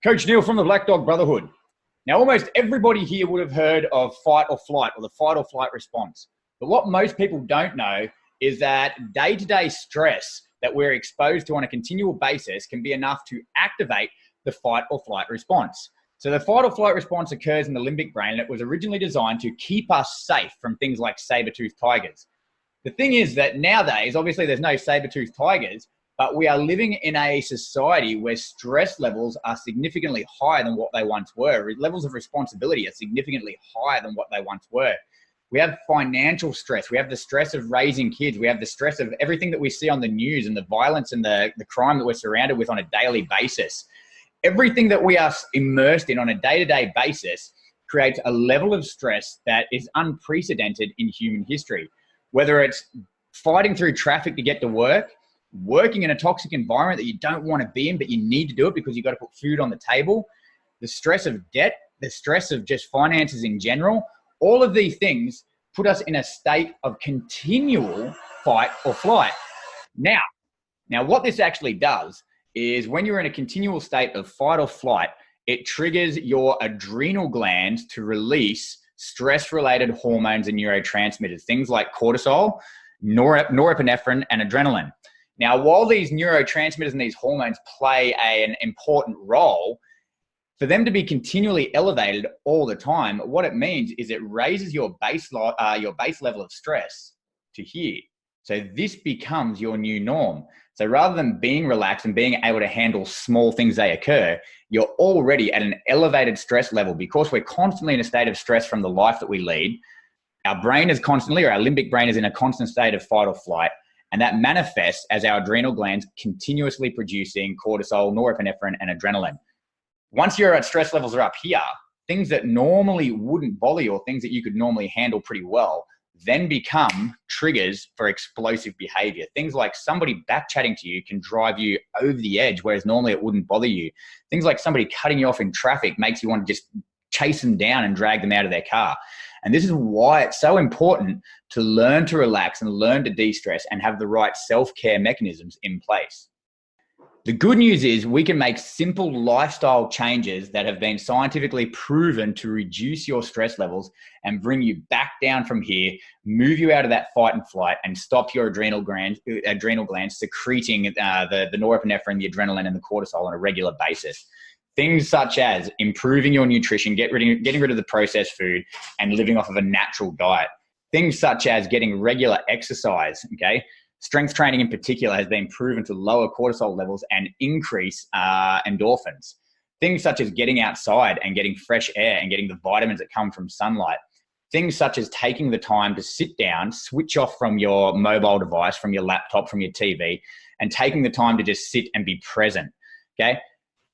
Coach Neil from the Black Dog Brotherhood. Now, almost everybody here would have heard of fight or flight, or the fight or flight response. But what most people don't know is that day-to-day stress that we're exposed to on a continual basis can be enough to activate the fight or flight response. So the fight or flight response occurs in the limbic brain, and it was originally designed to keep us safe from things like saber-toothed tigers. The thing is that nowadays, obviously there's no saber-toothed tigers, but we are living in a society where stress levels are significantly higher than what they once were. Levels of responsibility are significantly higher than what they once were. We have financial stress. We have the stress of raising kids. We have the stress of everything that we see on the news and the violence and the crime that we're surrounded with on a daily basis. Everything that we are immersed in on a day-to-day basis creates a level of stress that is unprecedented in human history. Whether it's fighting through traffic to get to work, working in a toxic environment that you don't want to be in, but you need to do it because you've got to put food on the table, the stress of debt, the stress of just finances in general, all of these things put us in a state of continual fight or flight. Now what this actually does is when you're in a continual state of fight or flight, it triggers your adrenal glands to release stress-related hormones and neurotransmitters, things like cortisol, norepinephrine, and adrenaline. Now, while these neurotransmitters and these hormones play an important role, for them to be continually elevated all the time, what it means is it raises your base level of stress to here. So this becomes your new norm. So rather than being relaxed and being able to handle small things they occur, you're already at an elevated stress level because we're constantly in a state of stress from the life that we lead. Our brain is constantly, or our limbic brain is in a constant state of fight or flight. And that manifests as our adrenal glands continuously producing cortisol, norepinephrine, and adrenaline. Once your stress levels are up here, things that normally wouldn't bother you or things that you could normally handle pretty well then become triggers for explosive behavior. Things like somebody back chatting to you can drive you over the edge, whereas normally it wouldn't bother you. Things like somebody cutting you off in traffic makes you want to just chase them down and drag them out of their car. And this is why it's so important to learn to relax and learn to de-stress and have the right self-care mechanisms in place. The good news is we can make simple lifestyle changes that have been scientifically proven to reduce your stress levels and bring you back down from here, move you out of that fight and flight, and stop your adrenal glands secreting the norepinephrine, the adrenaline, and the cortisol on a regular basis. Things such as improving your nutrition, getting rid of the processed food, and living off of a natural diet. Things such as getting regular exercise, okay? Strength training in particular has been proven to lower cortisol levels and increase endorphins. Things such as getting outside and getting fresh air and getting the vitamins that come from sunlight. Things such as taking the time to sit down, switch off from your mobile device, from your laptop, from your TV, and taking the time to just sit and be present, okay?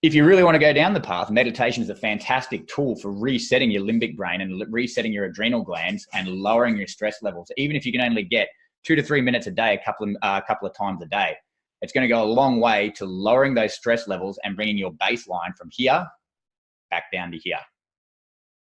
If you really want to go down the path, meditation is a fantastic tool for resetting your limbic brain and resetting your adrenal glands and lowering your stress levels. Even if you can only get 2 to 3 minutes a day, a couple of times a day, it's going to go a long way to lowering those stress levels and bringing your baseline from here back down to here.